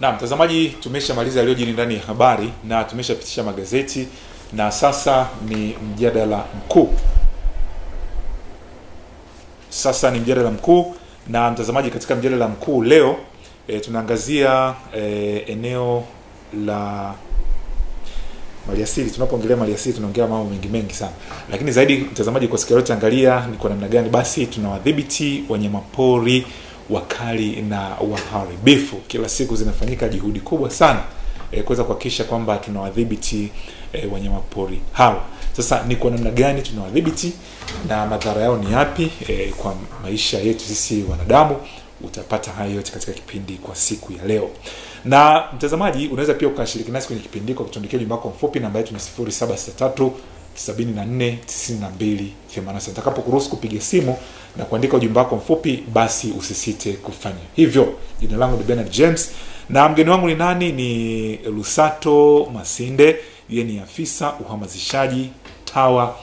Na mtazamaji, tumeshamaliza yaliyojiri ndani ya habari na tumeshapitisha magazeti na sasa ni mjadala mkuu. Na mtazamaji, katika mjadala mkuu leo tunaangazia eneo la maliasili. Tunapoongelea maliasili tunaongea mambo mengi sana. Lakini zaidi mtazamaji, kwa siku leo tuangalia ni kwa namna gani basi tunawadhibiti wanyamapori wakali na waharibifu. Kila siku zinafanyika juhudi kubwa sana kuweza kuhakikisha kwamba tunawadhibiti wanyamapori hawa. Sasa ni kwa namna gani tunawadhibiti na madhara yao ni yapi kwa maisha yetu sisi wanadamu? Utapata hayo yote katika kipindi kwa siku ya leo. Na mtazamaji, unaweza pia ukashiriki nasi kwenye kipindi kwa kutuandikia ujumbe wako mfupi. Namba yetu ni 0763 74 92 80. Nitakapokuruhusu kupiga simu na kuandika ujumbe wako mfupi, basi usisite kufanya hivyo. Jina langu ni Bernard James na mgeni wangu ni nani? Ni Lusato Masinde. Yeye ni afisa uhamasishaji TAWA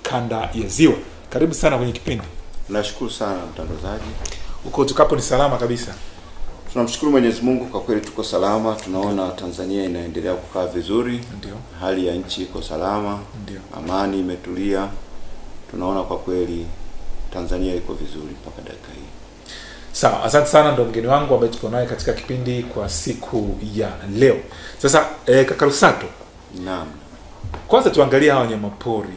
kanda ya Ziwa. Karibu sana kwenye kipindi. Nashukuru sana mtangazaji. Uko tukapo ni salama kabisa? Tunamshukuru Mwenyezi Mungu, kwa kweli tuko salama. Tunaona Tanzania inaendelea kukaa vizuri. Ndio. Hali ya nchi iko salama. Ndio. Amani imetulia. Tunaona kwa kweli Tanzania iko vizuri mpaka dakika hii. Sawa, asante sana. Ndo mgeni wangu ambaye tuko naye katika kipindi kwa siku ya leo. Sasa kaka Lusato. Naam. Kwanza tuangalie hawa wanyamapori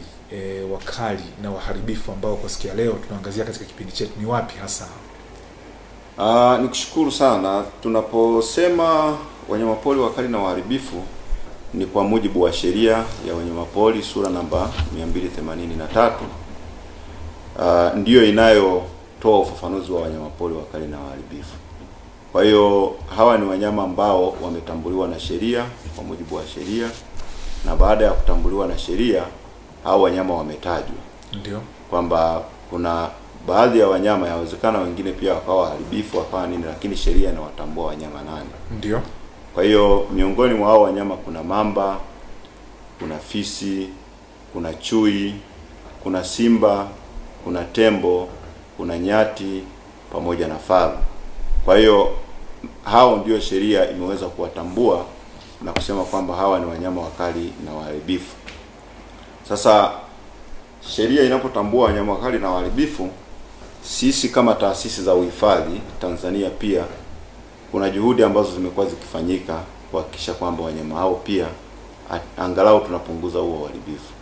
wakali na waharibifu ambao kwa siku ya leo tunaangazia katika kipindi chetu ni wapi hasa? Nikushukuru sana. Tunaposema wanyamapori wakali na waharibifu ni kwa mujibu wa sheria ya wanyamapori sura namba 283. Ndiyo inayotoa ufafanuzi wa wanyamapori wakali na waharibifu. Kwa hiyo hawa ni wanyama ambao wametambuliwa na sheria kwa mujibu wa sheria, na baada ya kutambuliwa na sheria hao wanyama wametajwa. Ndio. Kwamba kuna baadhi ya wanyama, yawezekana wengine pia wakawa waharibifu wakawa nini, lakini sheria inawatambua wanyama nani. Ndio. Kwa hiyo miongoni mwa hao wanyama kuna mamba, kuna fisi, kuna chui, kuna simba, kuna tembo, kuna nyati pamoja na faru. Kwa hiyo hao ndio sheria imeweza kuwatambua na kusema kwamba hawa ni wanyama wakali na waharibifu. Sasa sheria inapotambua wanyama wakali na waharibifu, sisi kama taasisi za uhifadhi Tanzania pia kuna juhudi ambazo zimekuwa zikifanyika kuhakikisha kwamba wanyama hao pia angalau tunapunguza huo uharibifu.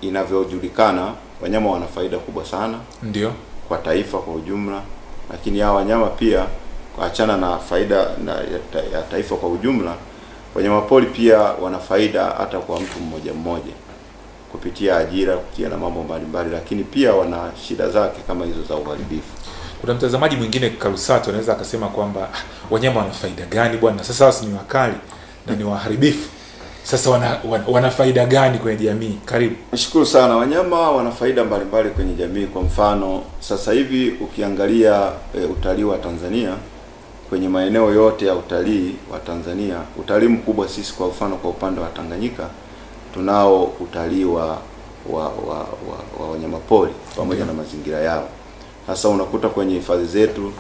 Inavyojulikana wanyama wana faida kubwa sana. Ndio. Kwa taifa kwa ujumla, lakini hao wanyama pia kuachana na faida ya taifa kwa ujumla, wanyamapori pia wana faida hata kwa mtu mmoja mmoja kupitia ajira, kupitia na mambo mbalimbali, lakini pia wana shida zake kama hizo za uharibifu. Kuna mtazamaji mwingine Karusato anaweza akasema kwamba wanyama wana faida gani bwana? Sasa wao ni wakali na ni waharibifu. Sasa wana faida gani kwenye jamii? Karibu. Nashukuru sana. Wanyama wana faida mbalimbali kwenye jamii. Kwa mfano, sasa hivi ukiangalia utalii wa Tanzania, kwenye maeneo yote ya utalii wa Tanzania, utalii mkubwa sisi kwa mfano kwa upande wa Tanganyika tunao utalii wa wanyamapori pamoja na mazingira yao. Sasa unakuta kwenye hifadhi zetu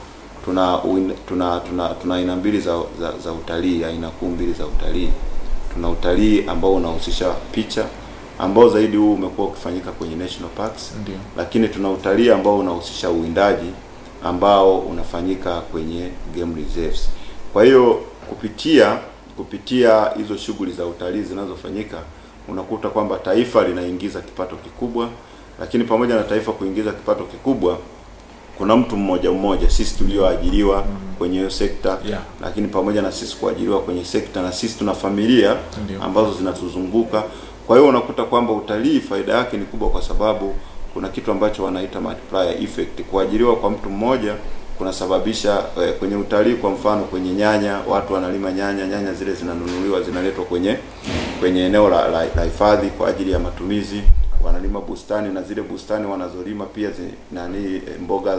tuna aina mbili za utalii, aina kuu mbili za utalii. Tuna utalii ambao unahusisha picha, ambao zaidi huu umekuwa ukifanyika kwenye national parks. Ndiyo. Lakini tuna utalii ambao unahusisha uwindaji ambao unafanyika kwenye game reserves. Kwa hiyo kupitia hizo shughuli za utalii zinazofanyika, unakuta kwamba taifa linaingiza kipato kikubwa, lakini pamoja na taifa kuingiza kipato kikubwa, kuna mtu mmoja sisi tulioajiriwa kwenye hiyo sekta. Yeah. Lakini pamoja na sisi kuajiriwa kwenye sekta, na sisi tuna familia ambazo zinatuzunguka. Kwa hiyo unakuta kwamba utalii faida yake ni kubwa, kwa sababu kuna kitu ambacho wanaita multiplier effect. Kuajiriwa kwa mtu mmoja kunasababisha kwenye utalii, kwa mfano kwenye nyanya, watu wanalima nyanya zile zinanunuliwa zinaletwa kwenye eneo la hifadhi kwa ajili ya matumizi. Wanalima bustani, na zile bustani wanazolima pia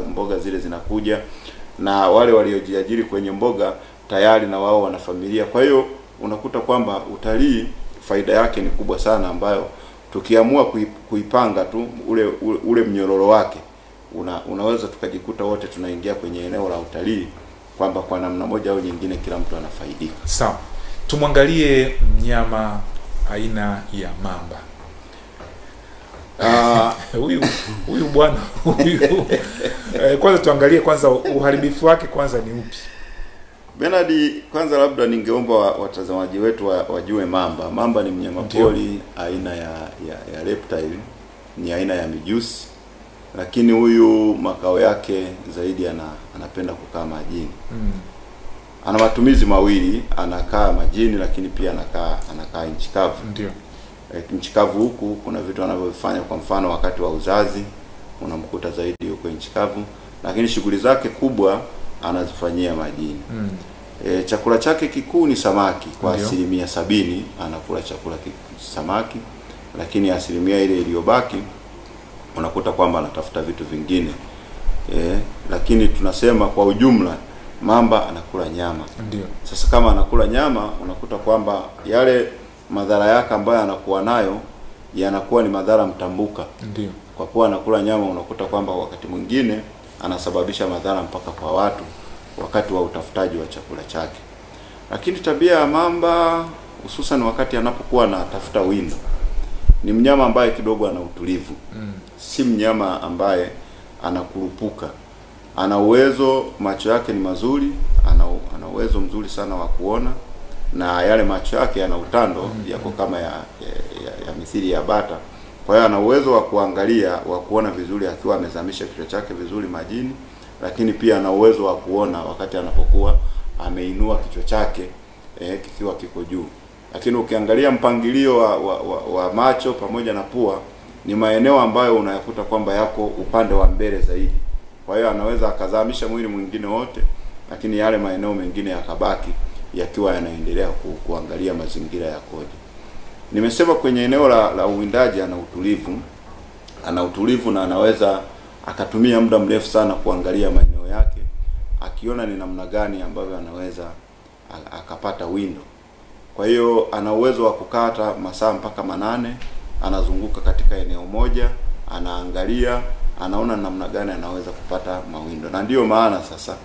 mboga zile zinakuja, na wale waliojiajiri kwenye mboga tayari na wao wana familia. Kwa hiyo unakuta kwamba utalii faida yake ni kubwa sana, ambayo tukiamua kuipanga tu ule mnyororo wake, unaweza tukajikuta wote tunaingia kwenye eneo la utalii kwamba kwa namna moja au nyingine kila mtu anafaidika. Sawa. Tumwangalie mnyama aina ya mamba. Huyu bwana huyu kwanza tuangalie kwanza uharibifu wake kwanza ni upi? Bernard, kwanza labda ningeomba watazamaji wetu wajue mamba. Mamba ni mnyama pori aina ya reptile, ni aina ya mijusi, lakini huyu makao yake zaidi anapenda kukaa majini. Ana matumizi mawili, anakaa majini lakini pia anakaa nchi kavu. Ndio. Nchi kavu huku kuna vitu anavyofanya, kwa mfano wakati wa uzazi unamkuta zaidi huko nchi kavu, lakini shughuli zake kubwa anazifanyia majini. Chakula chake kikuu ni samaki kwa asilimia 70 anakula chakula samaki, lakini asilimia ile iliyobaki unakuta kwamba anatafuta vitu vingine. Lakini tunasema kwa ujumla mamba anakula nyama. Ndio. Sasa kama anakula nyama, unakuta kwamba yale madhara yake ambayo anakuwa nayo yanakuwa ni madhara mtambuka. Ndio. Kwa kuwa anakula nyama, unakuta kwamba wakati mwingine anasababisha madhara mpaka kwa watu wakati wa utafutaji wa chakula chake. Lakini tabia ya mamba, hususan wakati anapokuwa anatafuta windo, ni mnyama ambaye kidogo ana utulivu. Si mnyama ambaye anakurupuka. Ana uwezo, macho yake ni mazuri, ana uwezo mzuri sana wa kuona, na yale macho yake yana utando yako kama ya mithili ya bata. Kwa hiyo ana uwezo wa kuangalia, wa kuona vizuri akiwa amezamisha kichwa chake vizuri majini, lakini pia ana uwezo wa kuona wakati anapokuwa ameinua kichwa chake kikiwa kiko juu. Lakini ukiangalia mpangilio wa macho pamoja na pua, ni maeneo ambayo unayakuta kwamba yako upande wa mbele zaidi. Kwa hiyo anaweza akazamisha mwili mwingine wote, lakini yale maeneo mengine yakabaki yakiwa yanaendelea kuangalia mazingira yakoje. Nimesema kwenye eneo la uwindaji ana utulivu na anaweza akatumia muda mrefu sana kuangalia maeneo yake, akiona ni namna gani ambavyo anaweza akapata windo. Kwa hiyo ana uwezo wa kukata masaa mpaka 8, anazunguka katika eneo moja, anaangalia, anaona namna gani anaweza kupata mawindo. Na ndiyo maana sasa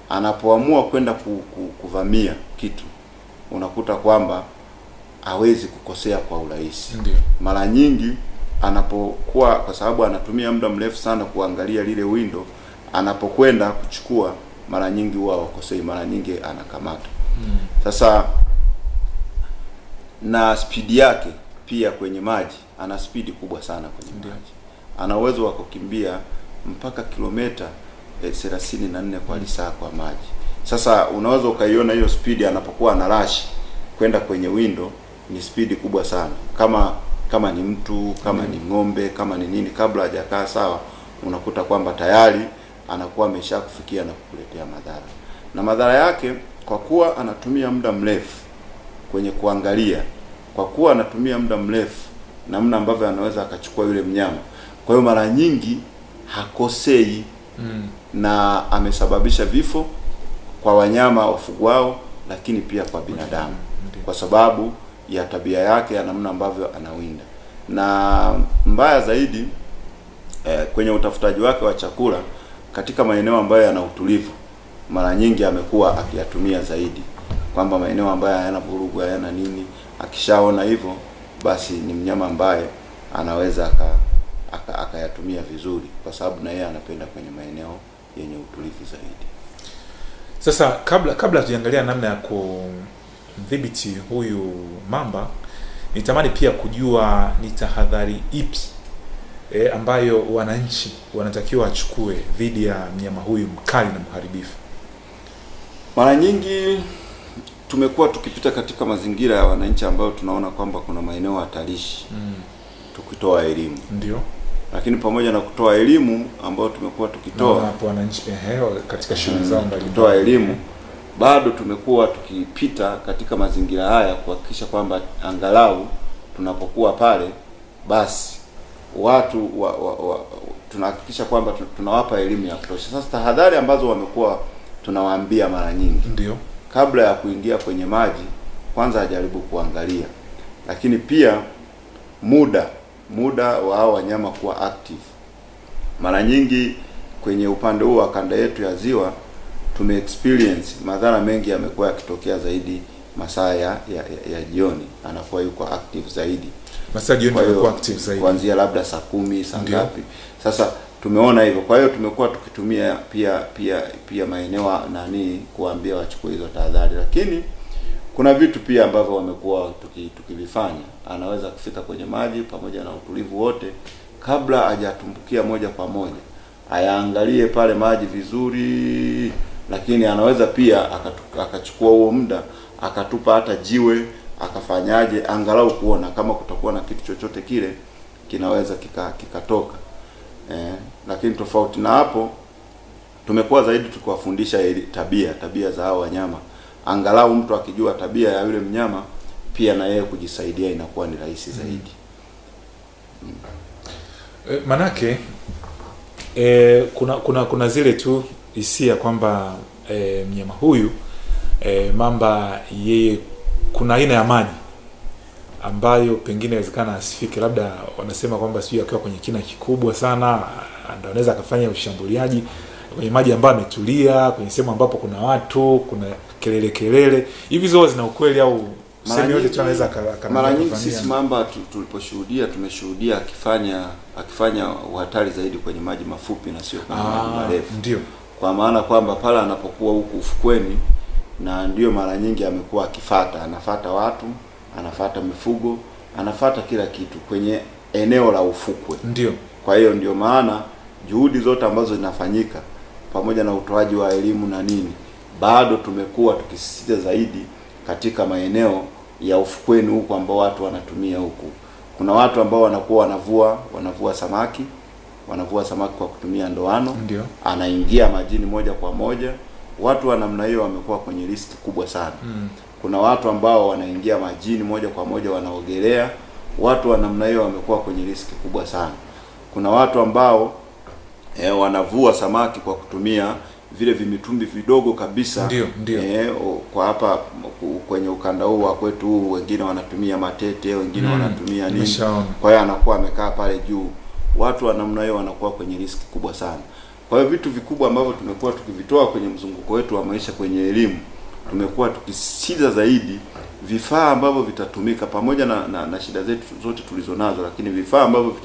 anapoamua kwenda kuvamia kitu, unakuta kwamba hawezi kukosea kwa urahisi. Mara nyingi anapokuwa, kwa sababu anatumia muda mrefu sana kuangalia lile windo, anapokwenda kuchukua mara nyingi huwa wakosei, mara nyingi anakamata. Sasa na spidi yake pia kwenye maji, ana spidi kubwa sana kwenye maji. Ana uwezo wa kukimbia mpaka kilomita 34 kwa lisaa kwa maji. Sasa unaweza ukaiona hiyo spidi anapokuwa anarashi kwenda kwenye windo, ni spidi kubwa sana. Kama ni mtu, kama ni ng'ombe, kama ni nini, kabla hajakaa sawa, unakuta kwamba tayari anakuwa ameshakufikia na kukuletea madhara. Na madhara yake, kwa kuwa anatumia muda mrefu kwenye kuangalia, kwa kuwa anatumia muda mrefu namna ambavyo anaweza akachukua yule mnyama, kwa hiyo mara nyingi hakosei. Na amesababisha vifo kwa wanyama wafugwao, lakini pia kwa binadamu, kwa sababu ya tabia yake ya namna ambavyo anawinda. Na mbaya zaidi kwenye utafutaji wake wa chakula katika maeneo ambayo yana utulivu, mara nyingi amekuwa akiyatumia zaidi, kwamba maeneo ambayo hayana vurugu, hayana nini, akishaona hivyo basi ni mnyama ambaye anaweza akayatumia vizuri, kwa sababu na yeye anapenda kwenye maeneo yenye utulivu zaidi. Sasa kabla tuangalia namna ya kumdhibiti huyu mamba, nitamani pia kujua ni tahadhari ipi ambayo wananchi wanatakiwa wachukue dhidi ya mnyama huyu mkali na mharibifu. Mara nyingi tumekuwa tukipita katika mazingira ya wananchi ambao tunaona kwamba kuna maeneo hatarishi, tukitoa elimu. Ndio. Lakini pamoja na kutoa elimu ambayo tumekuwa tukitoa hapo wananchi pia katika shughuli zao mbalimbali, kutoa elimu, bado tumekuwa tukipita katika mazingira haya kuhakikisha kwamba angalau tunapokuwa pale, basi watu tunahakikisha kwamba tunawapa elimu ya kutosha. Sasa tahadhari ambazo wamekuwa tunawaambia mara nyingi, ndio kabla ya kuingia kwenye maji, kwanza ajaribu kuangalia, lakini pia muda wa hao wanyama kuwa active. Mara nyingi kwenye upande huu wa kanda yetu ya ziwa tume experience madhara mengi yamekuwa yakitokea zaidi masaa ya jioni, anakuwa yuko active zaidi. Masaa jioni anakuwa active zaidi. Kuanzia labda saa 10 saa ngapi. Sasa tumeona hivyo. Kwa hiyo tumekuwa tukitumia pia maeneo kuambia wachukue hizo tahadhari, lakini kuna vitu pia ambavyo wamekuwa tukivifanya. Anaweza kufika kwenye maji pamoja na utulivu wote, kabla hajatumbukia moja kwa moja ayaangalie pale maji vizuri, lakini anaweza pia akachukua huo muda akatupa hata jiwe, akafanyaje angalau kuona kama kutakuwa na kitu chochote kile kinaweza kikatoka. Lakini tofauti na hapo, tumekuwa zaidi tukiwafundisha tabia za hao wanyama. Angalau mtu akijua tabia ya yule mnyama, pia na yeye kujisaidia inakuwa ni rahisi zaidi. Manake kuna zile tu hisia kwamba mnyama huyu mamba, yeye kuna aina ya maji ambayo pengine inawezekana asifike, labda wanasema kwamba sio akiwa kwenye kina kikubwa sana ndio anaweza akafanya ushambuliaji. Kwenye maji ambayo ametulia, kwenye sehemu ambapo kuna watu, kuna kelele hivi, zote zina ukweli au sehemu yote tu anaweza mara nyingi sisi mamba tumeshuhudia akifanya uhatari zaidi kwenye maji mafupi na sio kwenye maji marefu. Ndio. Kwa maana kwamba pala anapokuwa huku ufukweni, na ndio mara nyingi amekuwa anafuata watu, anafuata mifugo, anafuata kila kitu kwenye eneo la ufukwe. Ndio. Kwa hiyo ndio maana juhudi zote ambazo zinafanyika pamoja na utoaji wa elimu na nini, bado tumekuwa tukisisitiza zaidi katika maeneo ya ufukweni huko ambao watu wanatumia huku. Kuna watu ambao wanakuwa wanavua samaki kwa kutumia ndoano. Ndio. Anaingia majini moja kwa moja. Watu wa namna hiyo wamekuwa kwenye riski kubwa sana. Kuna watu ambao wanaingia majini moja kwa moja wanaogelea. Watu wa namna hiyo wamekuwa kwenye riski kubwa sana. Kuna watu ambao wanavua samaki kwa kutumia vile vimitumbi vidogo kabisa. Ndio. Kwa hapa kwenye ukanda huu wa kwetu, wengine wanatumia matete, wengine wanatumia nini. Kwa hiyo anakuwa amekaa pale juu. Watu wa namna hiyo wanakuwa kwenye riski kubwa sana. Kwa hiyo vitu vikubwa ambavyo tumekuwa tukivitoa kwenye mzunguko wetu wa maisha kwenye elimu, tumekuwa tukisisitiza zaidi vifaa ambavyo vitatumika pamoja na shida zetu zote tulizonazo, lakini vifaa ambavyo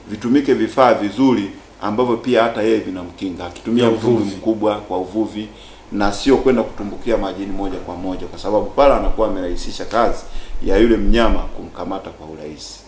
vitumike vifaa vizuri ambavyo pia hata yeye vinamkinga, akitumia uvuvi mkubwa kwa uvuvi, na sio kwenda kutumbukia majini moja kwa moja, kwa sababu pala anakuwa amerahisisha kazi ya yule mnyama kumkamata kwa urahisi.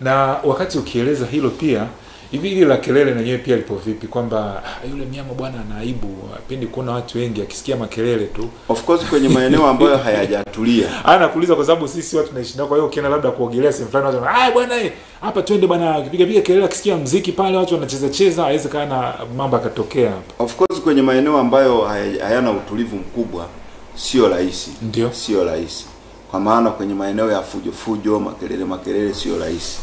Na wakati ukieleza hilo pia, hivi ile la kelele na yeye pia lipo vipi, kwamba yule mnyama bwana ana aibu, apendi kuona watu wengi, akisikia makelele tu. Of course kwenye maeneo ambayo hayajatulia. Nakuuliza kwa sababu sisi watu tunaishi nao, kwa hiyo ukienda labda kuogelea sehemu fulani, watu wanasema bwana hapa twende bwana, akipiga kelele, akisikia muziki pale watu wanacheza, haiwezi kana mambo akatokea hapa. Of course kwenye maeneo ambayo hayana utulivu mkubwa sio rahisi. Ndio. Sio rahisi. Kwa maana kwenye maeneo ya fujo, makelele sio rahisi.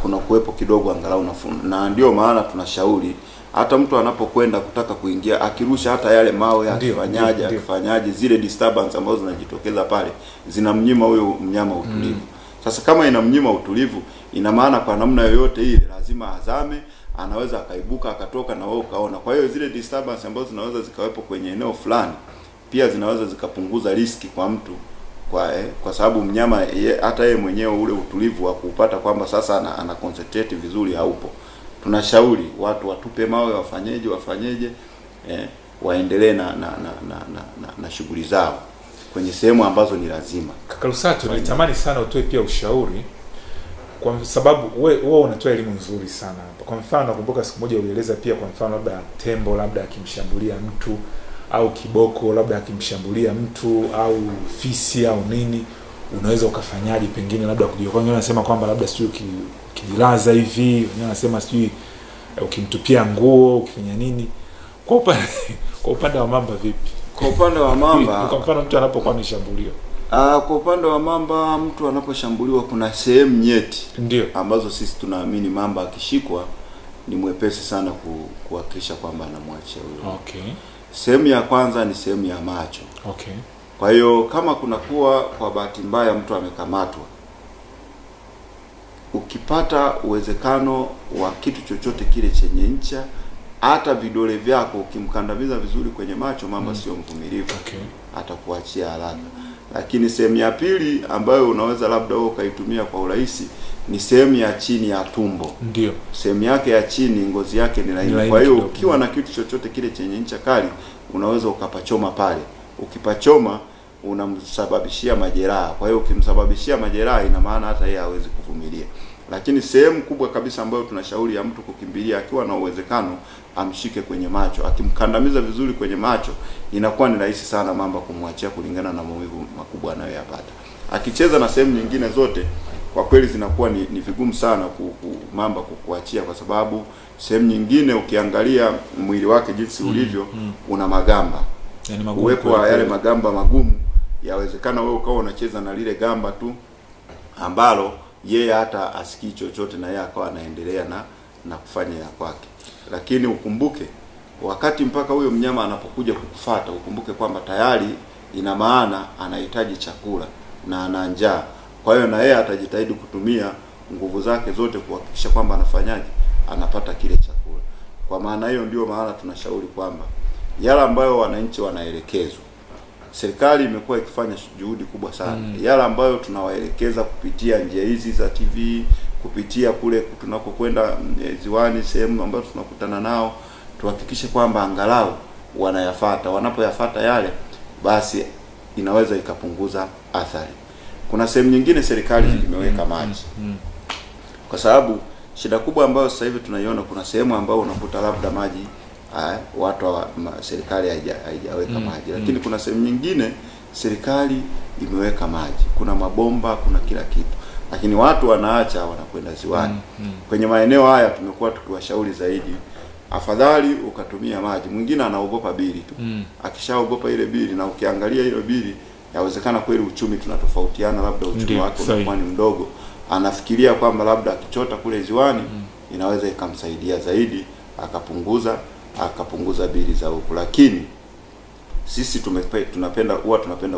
Kuna kuwepo kidogo angalau na ndio maana tunashauri hata mtu anapokwenda kutaka kuingia, akirusha hata yale mawe, akifanyaje zile disturbance ambazo zinajitokeza pale zinamnyima huyo mnyama utulivu. Sasa kama inamnyima utulivu, ina maana kwa namna yoyote ile lazima azame, anaweza akaibuka akatoka na wewe ukaona. Kwa hiyo zile disturbance ambazo zinaweza zikawepo kwenye eneo fulani pia zinaweza zikapunguza riski kwa mtu, kwa sababu mnyama hata yeye mwenyewe ule utulivu wa kupata kwamba sasa ana concentrate vizuri haupo. Tunashauri watu watupe mawe, wafanyeje waendelee na shughuli zao kwenye sehemu ambazo ni lazima. Kaka Lusato, nitamani sana utoe pia ushauri, kwa sababu wewe unatoa elimu nzuri sana hapa. Kwa mfano nakumbuka siku moja ulieleza pia, kwa mfano labda tembo labda akimshambulia mtu, au kiboko labda akimshambulia mtu, au fisi au nini, unaweza ukafanyaje pengine labda kujua. Kwa wengine wanasema kwamba labda sio ukijilaza hivi, wengine wanasema sio ukimtupia nguo, ukifanya nini. Kwa upande wa mamba vipi? Kwa upande wa mamba, kwa mfano mtu anapokuwa ameshambuliwa. Kwa upande wa mamba, mtu anaposhambuliwa kuna sehemu nyeti ndio ambazo sisi tunaamini mamba akishikwa ni mwepesi sana kuhakikisha kwamba anamwachia huyo. Okay. Sehemu ya kwanza ni sehemu ya macho. Okay. Kwa hiyo kama kunakuwa kwa bahati mbaya mtu amekamatwa, ukipata uwezekano wa kitu chochote kile chenye ncha hata vidole vyako ukimkandamiza vizuri kwenye macho, mamba sio mvumilivu, atakuachia haraka. Lakini sehemu ya pili ambayo unaweza labda wewe ukaitumia kwa urahisi ni sehemu ya chini ya tumbo. Ndio. Sehemu yake ya chini, ngozi yake ni laini. Kwa hiyo ukiwa na kitu chochote kile chenye ncha kali, unaweza ukapachoma pale. Ukipachoma unamsababishia majeraha. Kwa hiyo ukimsababishia majeraha, ina maana hata yeye hawezi kuvumilia. Lakini sehemu kubwa kabisa ambayo tunashauri ya mtu kukimbilia, akiwa na uwezekano, amshike kwenye macho. Akimkandamiza vizuri kwenye macho, inakuwa ni rahisi sana mamba kumwachia kulingana na maumivu makubwa anayoyapata. Akicheza na sehemu nyingine zote, kwa kweli zinakuwa ni vigumu sana mamba kukuachia, kwa sababu sehemu nyingine ukiangalia mwili wake jinsi ulivyo, una magamba. Yani uwepo wa yale magamba magumu, yawezekana wewe ukawa unacheza na lile gamba tu ambalo yeye hata asikii chochote, na yeye akawa anaendelea na kufanya ya kwake. Lakini ukumbuke, wakati mpaka huyo mnyama anapokuja kukufuata, ukumbuke kwamba tayari ina maana anahitaji chakula na ana njaa. Kwa hiyo na yeye atajitahidi kutumia nguvu zake zote kuhakikisha kwamba anafanyaje, anapata kile chakula. Kwa maana hiyo ndio maana tunashauri kwamba yale ambayo wananchi wanaelekezwa, serikali imekuwa ikifanya juhudi kubwa sana. Yale ambayo tunawaelekeza kupitia njia hizi za TV, kupitia kule tunakokwenda ziwani, sehemu ambazo tunakutana nao, tuhakikishe kwamba angalau wanayafuata. Wanapoyafuata yale, basi inaweza ikapunguza athari. Kuna sehemu nyingine serikali imeweka maji. Kwa sababu shida kubwa ambayo sasa hivi tunaiona, kuna sehemu ambayo unakuta labda maji watu wa serikali haijaweka maji, lakini kuna sehemu nyingine serikali imeweka maji, kuna mabomba, kuna kila kitu, lakini watu wanaacha, wanakwenda ziwani. Kwenye maeneo haya tumekuwa tukiwashauri zaidi, afadhali ukatumia maji. Mwingine anaogopa bili tu. Akishaogopa ile bili, na ukiangalia ile bili, yawezekana kweli uchumi tunatofautiana, labda uchumi wake unakuwa ni mdogo, anafikiria kwamba labda akichota kule ziwani inaweza ikamsaidia zaidi, akapunguza bili za huku. Lakini sisi tunapenda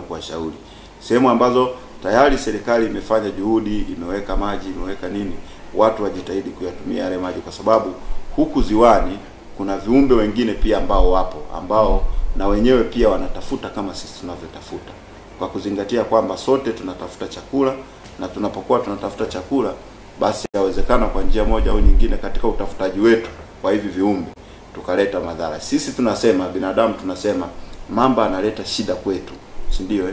kuwashauri sehemu ambazo tayari serikali imefanya juhudi, imeweka maji, imeweka nini, watu wajitahidi kuyatumia yale maji, kwa sababu huku ziwani kuna viumbe wengine pia ambao na wenyewe pia wanatafuta kama sisi tunavyotafuta, kwa kuzingatia kwamba sote tunatafuta chakula, na tunapokuwa tunatafuta chakula, basi yawezekana kwa njia moja au nyingine katika utafutaji wetu kwa hivi viumbe tukaleta madhara. Sisi tunasema, binadamu tunasema, mamba analeta shida kwetu, si ndio?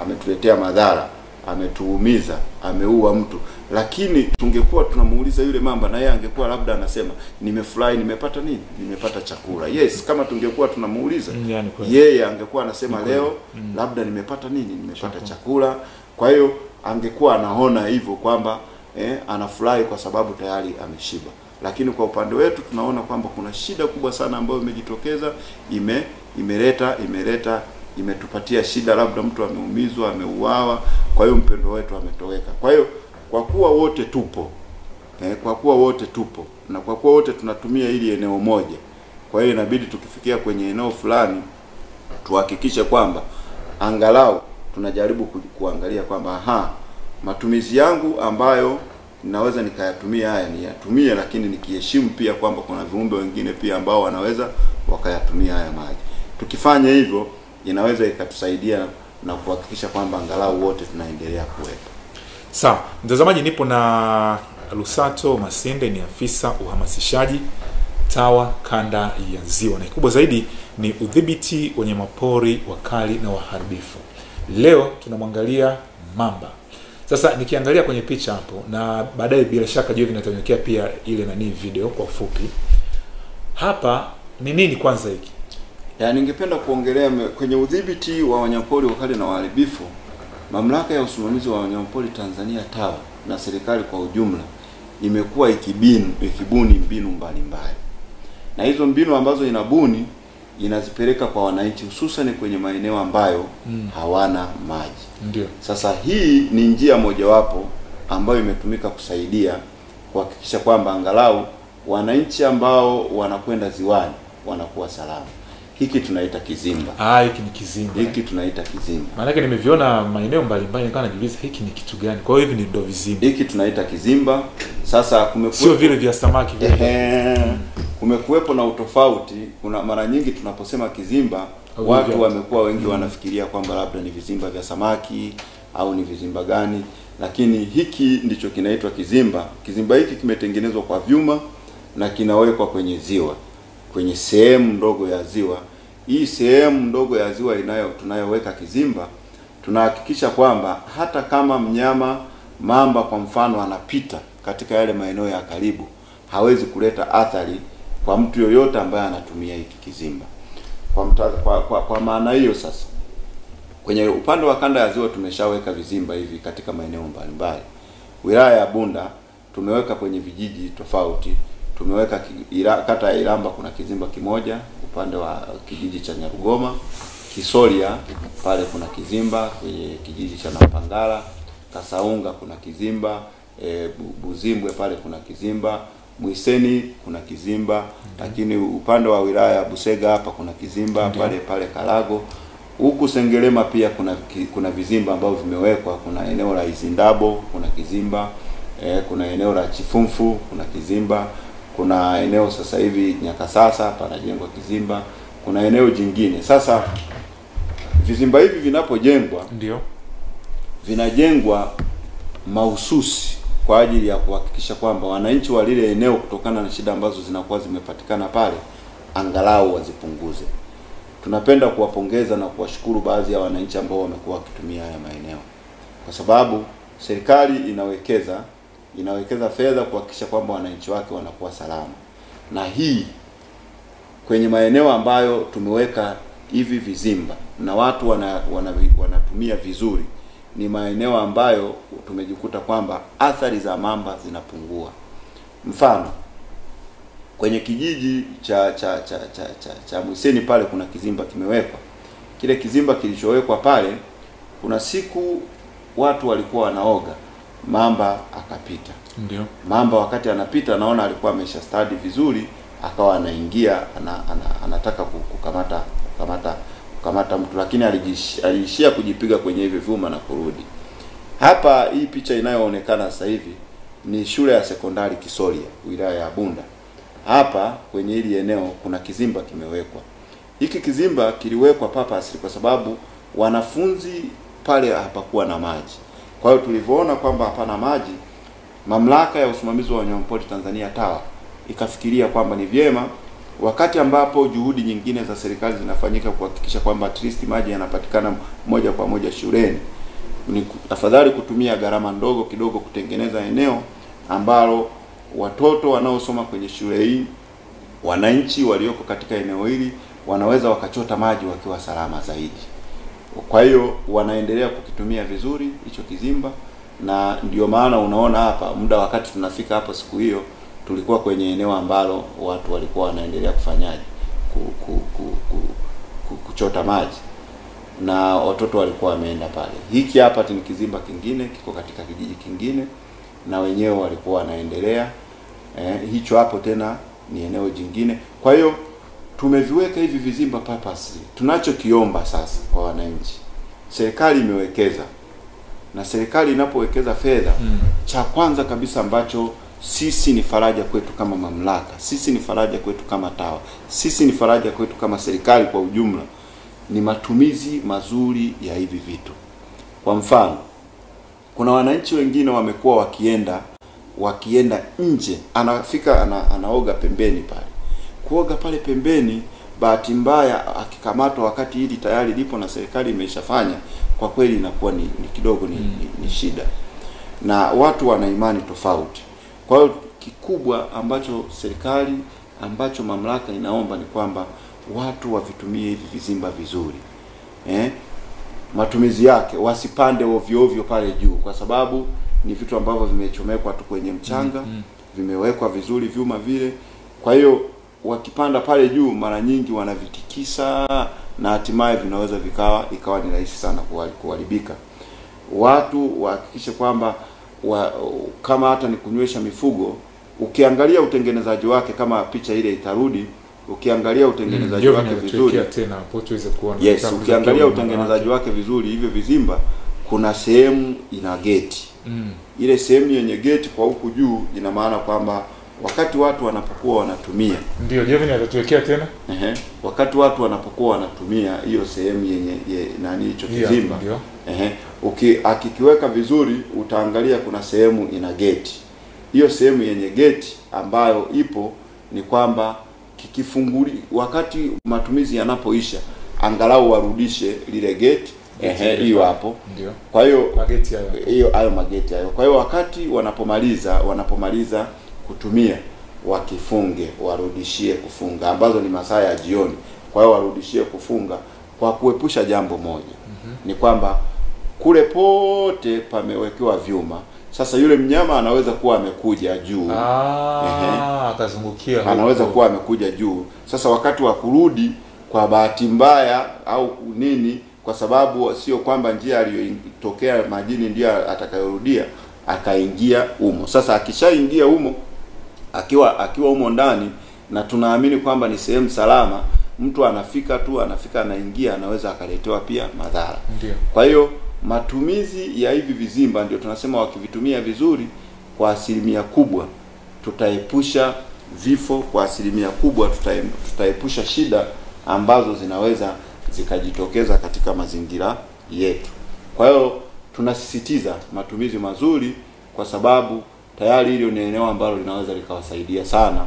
Ametuletea madhara, ametuumiza, ameua mtu. Lakini tungekuwa tunamuuliza yule mamba, na yeye angekuwa labda anasema nimefurahi, nimepata nini? Nimepata chakula. Yes, kama tungekuwa tunamuuliza, yeye angekuwa anasema leo labda nimepata nini? Nimepata chakula. Kwa hiyo angekuwa anaona hivyo kwamba anafurahi kwa sababu tayari ameshiba. Lakini kwa upande wetu tunaona kwamba kuna shida kubwa sana ambayo imejitokeza, imetupatia shida, labda mtu ameumizwa, ameuawa, kwa hiyo mpendo wetu ametoweka. Kwa hiyo kwa kuwa wote tupo, na kwa kuwa wote tunatumia hili eneo moja, kwa hiyo inabidi tukifikia kwenye eneo fulani tuhakikishe kwamba angalau tunajaribu kuangalia kwamba matumizi yangu ambayo ninaweza nikayatumia haya niyatumie, lakini nikiheshimu pia kwamba kuna viumbe wengine pia ambao wanaweza wakayatumia haya maji. Tukifanya hivyo, inaweza ikatusaidia na kuhakikisha kwamba angalau wote tunaendelea kuwepo. Sawa, mtazamaji, nipo na Lusato Masinde, ni afisa uhamasishaji TAWA kanda ya Ziwa, na kubwa zaidi ni udhibiti wanyamapori wakali na waharibifu. Leo tunamwangalia mamba. Sasa nikiangalia kwenye picha hapo, na baadaye bila shaka juu vinatanyokea pia ile video kwa ufupi. Hapa ni nini kwanza hiki? Ningependa kuongelea kwenye udhibiti wa wanyamapori wakali na waharibifu. Mamlaka ya usimamizi wa wanyamapori Tanzania TAWA na serikali kwa ujumla imekuwa ikibuni mbinu mbalimbali. Na hizo mbinu ambazo inabuni inazipeleka kwa wananchi, hususan kwenye maeneo ambayo hawana maji. Ndio. Sasa hii ni njia mojawapo ambayo imetumika kusaidia kuhakikisha kwamba angalau wananchi ambao wanakwenda ziwani wanakuwa salama. hiki tunaita kizimba. Hiki ni kizimba. Hiki tunaita kizimba. Maana yake nimeviona maeneo mbalimbali nikawa najiuliza hiki ni kitu gani. Kwa hiyo hivi ni ndo vizimba. Hiki tunaita kizimba. Sasa sio vile vya samaki vile. Kumekuwepo na utofauti. Kuna mara nyingi tunaposema kizimba, watu wamekuwa wengi wanafikiria kwamba labda ni vizimba vya samaki au ni vizimba gani, lakini hiki ndicho kinaitwa kizimba. Kizimba hiki kimetengenezwa kwa vyuma na kinawekwa kwenye ziwa, kwenye sehemu ndogo ya ziwa. Hii sehemu ndogo ya ziwa tunayoweka kizimba, tunahakikisha kwamba hata kama mnyama mamba kwa mfano anapita katika yale maeneo ya karibu, hawezi kuleta athari kwa mtu yoyote ambaye anatumia hiki kizimba. Kwa maana hiyo sasa, kwenye upande wa kanda ya ziwa tumeshaweka vizimba hivi katika maeneo mbalimbali. Wilaya ya Bunda tumeweka kwenye vijiji tofauti. Tumeweka kata ya Iramba kuna kizimba kimoja, upande wa kijiji cha Nyarugoma. Kisoria pale kuna kizimba, kwenye kijiji cha Nampangala. Kasaunga kuna kizimba, Buzimbwe pale kuna kizimba, Mwiseni kuna kizimba, lakini upande wa wilaya ya Busega hapa kuna kizimba, pale Kalago. Huku Sengerema pia kuna vizimba ambavyo vimewekwa. Kuna eneo la Izindabo kuna kizimba, kuna eneo la Chifumfu kuna kizimba, kuna eneo sasa hivi Nyakasasa panajengwa kizimba, kuna eneo jingine. Sasa vizimba hivi vinapojengwa vinajengwa mahususi kwa ajili ya kuhakikisha kwamba wananchi wa lile eneo, kutokana na shida ambazo zinakuwa zimepatikana pale, angalau wazipunguze. Tunapenda kuwapongeza na kuwashukuru baadhi ya wananchi ambao wamekuwa wakitumia haya maeneo, kwa sababu serikali inawekeza fedha kuhakikisha kwamba wananchi wake wanakuwa salama. Na hii kwenye maeneo ambayo tumeweka hivi vizimba na watu wanatumia vizuri, ni maeneo ambayo tumejikuta kwamba athari za zinapungua. Mfano, kwenye kijiji cha Mwiseni pale kuna kizimba kimewekwa. Kile kizimba kilichowekwa pale, kuna siku watu walikuwa wanaoga, mamba akapita. Mamba wakati anapita, naona alikuwa amesha study vizuri, akawa anaingia anataka kukamata mtu, lakini aliishia kujipiga kwenye hivi vyuma na kurudi. Hapa hii picha inayoonekana sasa hivi ni shule ya sekondari Kisoria, wilaya ya Bunda. Hapa kwenye hili eneo kuna kizimba kimewekwa. Hiki kizimba kiliwekwa purposely kwa sababu wanafunzi pale hapakuwa na maji. Kwa hiyo tulivyoona kwamba hapana maji, mamlaka ya usimamizi wa wanyamapori Tanzania TAWA ikafikiria kwamba ni vyema, wakati ambapo juhudi nyingine za serikali zinafanyika kuhakikisha kwamba at least maji yanapatikana moja kwa moja shuleni, ni afadhali kutumia gharama ndogo kidogo kutengeneza eneo ambalo watoto wanaosoma kwenye shule hii, wananchi walioko katika eneo hili, wanaweza wakachota maji wakiwa salama zaidi. Kwa hiyo wanaendelea kukitumia vizuri hicho kizimba, na ndio maana unaona hapa muda wakati tunafika hapo siku hiyo tulikuwa kwenye eneo ambalo watu walikuwa wanaendelea kufanyaje kuchota maji, na watoto walikuwa wameenda pale. Hiki hapa ni kizimba kingine kiko katika kijiji kingine, na wenyewe walikuwa wanaendelea. Hicho hapo tena ni eneo jingine. Kwa hiyo tumeviweka hivi vizimba purposely. Tunachokiomba sasa kwa wananchi, serikali imewekeza, na serikali inapowekeza fedha, cha kwanza kabisa ambacho sisi ni faraja kwetu kama mamlaka, sisi ni faraja kwetu kama TAWA, sisi ni faraja kwetu kama serikali kwa ujumla, ni matumizi mazuri ya hivi vitu. Kwa mfano, kuna wananchi wengine wamekuwa wakienda nje, anafika anaoga pembeni pale. Kuoga pale pembeni, bahati mbaya akikamatwa wakati hili tayari lipo na serikali imeshafanya, kwa kweli inakuwa ni kidogo ni shida. Na watu wana imani tofauti. Kwa hiyo kikubwa ambacho mamlaka inaomba ni kwamba watu wavitumie hivi vizimba vizuri. Matumizi yake, wasipande ovyo ovyo pale juu, kwa sababu ni vitu ambavyo vimechomekwa tu kwenye mchanga, vimewekwa vizuri vyuma vile. Kwa hiyo wakipanda pale juu, mara nyingi wanavitikisa na hatimaye vinaweza ikawa ni rahisi sana kuharibika. Watu wahakikishe kwamba kama hata ni kunywesha mifugo, ukiangalia utengenezaji wake, kama picha ile itarudi, ukiangalia utengenezaji wake vizuri tena hapo tuweze kuona. Yes, ukiangalia utengenezaji wake vizuri, hivyo vizimba kuna sehemu ina geti. Ile sehemu yenye geti kwa huku juu ina maana kwamba wakati watu wanapokuwa wanatumia, ndio Jevin atatuwekea tena. Wakati watu wanapokuwa wanatumia hiyo sehemu yenye nani hicho kizimba. Akikiweka vizuri utaangalia kuna sehemu ina geti. Hiyo sehemu yenye geti ambayo ipo ni kwamba kikifunguli wakati matumizi yanapoisha angalau warudishe lile geti. Hiyo hapo. Ndio. Kwa hiyo mageti hayo mageti hayo. Kwa hiyo wakati wanapomaliza kutumia wakifunge, warudishie kufunga, ambazo ni masaa ya jioni. Kwa hiyo warudishie kufunga kwa kuepusha jambo moja. Ni kwamba kule pote pamewekewa vyuma. Sasa yule mnyama anaweza kuwa amekuja juu. Akazungukia. Anaweza kuwa amekuja juu. Sasa wakati wa kurudi kwa bahati mbaya au nini, kwa sababu sio kwamba njia aliyotokea majini ndio atakayorudia, akaingia umo. Sasa akishaingia umo, akiwa umo ndani, na tunaamini kwamba ni sehemu salama, mtu anafika anaingia, anaweza akaletewa pia madhara. Ndio. Kwa hiyo matumizi ya hivi vizimba ndio tunasema wakivitumia vizuri, kwa asilimia kubwa tutaepusha vifo, kwa asilimia kubwa tutaepusha shida ambazo zinaweza zikajitokeza katika mazingira yetu. Kwa hiyo tunasisitiza matumizi mazuri, kwa sababu tayari hilo ni eneo ambalo linaweza likawasaidia sana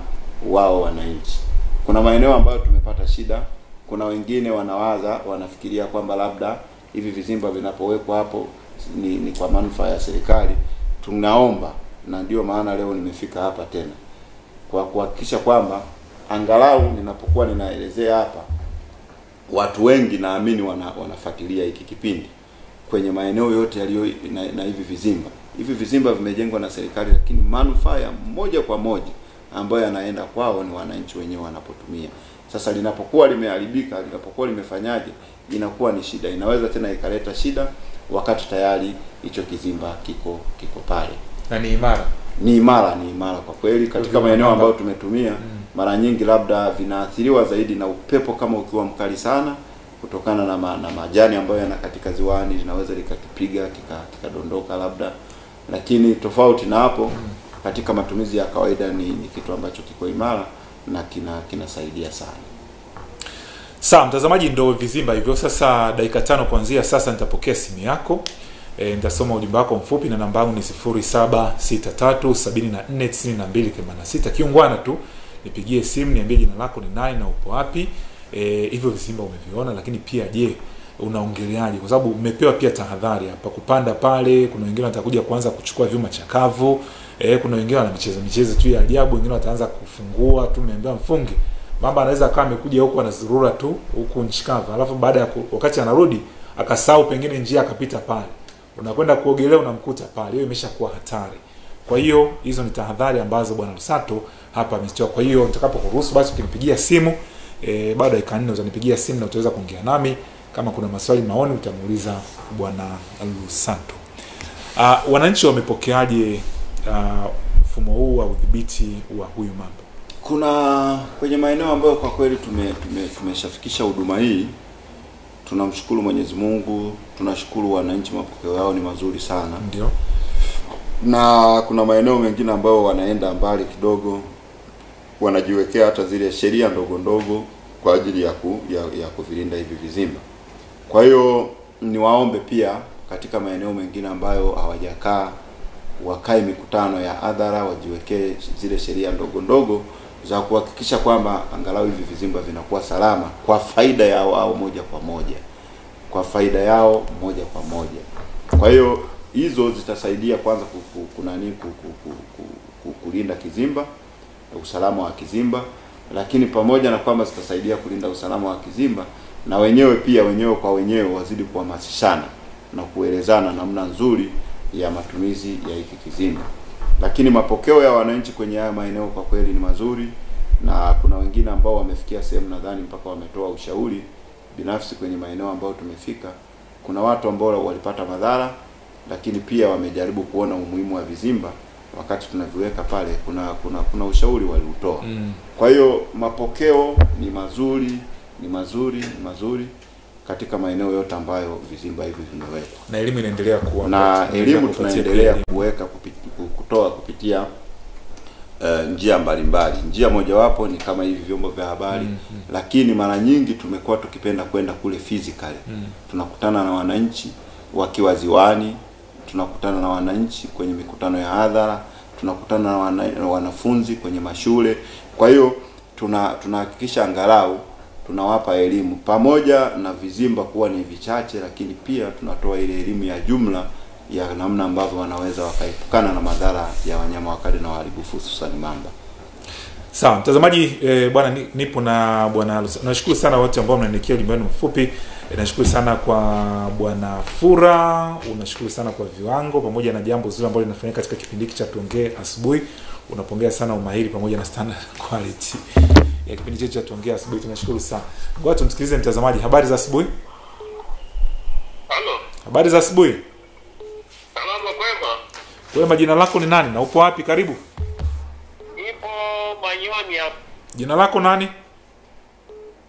wao wananchi. Kuna maeneo ambayo tumepata shida, kuna wengine wanafikiria kwamba labda hivi vizimba vinapowekwa hapo ni kwa manufaa ya serikali. Tunaomba, na ndio maana leo nimefika hapa tena, kwa kuhakikisha kwamba angalau ninapokuwa ninaelezea hapa, watu wengi naamini wanafuatilia hiki kipindi kwenye maeneo yote yaliyo na hivi vizimba. Hivi vizimba vimejengwa na serikali, lakini manufaa ya moja kwa moja ambayo yanaenda kwao ni wananchi wenyewe wanapotumia. Sasa linapokuwa limeharibika, linapokuwa limefanyaje, inakuwa ni shida. Inaweza tena ikaleta shida wakati tayari hicho kizimba kiko pale. Na ni imara. Ni imara kwa kweli. Katika maeneo ambayo tumetumia, mara nyingi labda vinaathiriwa zaidi na upepo kama ukiwa mkali sana, kutokana na majani ambayo yanakatika ziwani, linaweza likakipiga kikadondoka labda. Lakini tofauti na hapo, katika matumizi ya kawaida ni kitu ambacho kiko imara na kinasaidia sana. Sawa mtazamaji, ndio vizimba hivyo. Sasa dakika 5 kuanzia sasa nitapokea simu yako. Nitasoma ujumbe wako mfupi, na namba yangu ni 0763749286. Kiungwana tu nipigie simu, niambie jina lako ni nani na upo wapi. Hivyo vizimba umeviona, lakini pia je, unaongeleaje? Kwa sababu umepewa pia tahadhari hapa kupanda pale. Kuna wengine watakuja kuanza kuchukua vyuma chakavu. Kuna wengine wana michezo tu ya ajabu, wengine wataanza kufungua tu, umeambia mfunge. Mamba anaweza kama amekuja huko anazurura tu huko nchikavu, alafu baada ya wakati anarudi akasahau pengine njia akapita pale. Unakwenda kuogelea unamkuta pale. Hiyo imeshakuwa hatari. Kwa hiyo hizo ni tahadhari ambazo Bwana Lusato hapa amezitoa. Kwa hiyo nitakapokuruhusu basi ukinipigia simu baada ya dakika 4 utanipigia simu na utaweza kuongea nami. Kama kuna maswali maoni utamuuliza Bwana Lusato. Wananchi wamepokeaje mfumo huu wa udhibiti wa huyu mamba? Kuna kwenye maeneo ambayo kwa kweli tumeshafikisha huduma hii. Tunamshukuru Mwenyezi Mungu, tunashukuru wananchi, mapokeo yao ni mazuri sana. Ndio. Na kuna maeneo mengine ambayo wanaenda mbali kidogo, wanajiwekea hata zile sheria ndogo kwa ajili ya kuvilinda hivi vizimba. Kwa hiyo niwaombe pia katika maeneo mengine ambayo hawajakaa, wakae mikutano ya hadhara, wajiwekee zile sheria ndogo za kuhakikisha kwamba angalau hivi vizimba vinakuwa salama kwa faida yao au moja kwa moja. Kwa faida yao moja kwa moja. Kwa hiyo hizo zitasaidia kwanza kulinda kizimba, usalama wa kizimba, lakini pamoja na kwamba zitasaidia kulinda usalama wa kizimba, na wenyewe kwa wenyewe wazidi kuhamasishana na kuelezana namna nzuri ya matumizi ya hiki kizimba. Lakini mapokeo ya wananchi kwenye haya maeneo kwa kweli ni mazuri, na kuna wengine ambao wamefikia sehemu nadhani mpaka wametoa ushauri binafsi kwenye maeneo ambayo tumefika. Kuna watu ambao walipata madhara, lakini pia wamejaribu kuona umuhimu wa vizimba wakati tunaviweka pale kuna ushauri waliutoa. Kwa hiyo mapokeo ni mazuri katika maeneo yote ambayo vizimba hivi vimewekwa. Na elimu inaendelea kuwa. Na elimu tunaendelea kuweka kutoa kupitia njia mbalimbali. Njia mojawapo ni kama hivi vyombo vya habari, lakini mara nyingi tumekuwa tukipenda kwenda kule physically. Tunakutana na wananchi wakiwa ziwani, tunakutana na wananchi kwenye mikutano ya hadhara, tunakutana na wanafunzi kwenye mashule. Kwa hiyo tunahakikisha angalau tunawapa elimu pamoja na vizimba kuwa ni vichache, lakini pia tunatoa ile elimu ya jumla ya namna ambavyo wanaweza wakaepukana na madhara ya wanyama wakali na waharibifu hususan mamba. Sawa, mtazamaji, bwana nipo na bwana. Nashukuru sana wote ambao mnaniandikia ujumbe wenu mfupi. Nashukuru sana kwa bwana Fura, unashukuru sana kwa viwango pamoja na jambo zuri ambalo linafanyika katika kipindi hiki cha Tuongee Asubuhi. Unapongea sana umahiri pamoja na standard quality ya kipindi chetu cha Tuongee Asubuhi. Tunashukuru sana. Ngoja tumsikilize mtazamaji. Habari za asubuhi? Halo. Habari za asubuhi? Salama kwema. Wewe majina lako ni nani na upo wapi? Karibu. Nipo Manyoni hapa. Jina lako nani?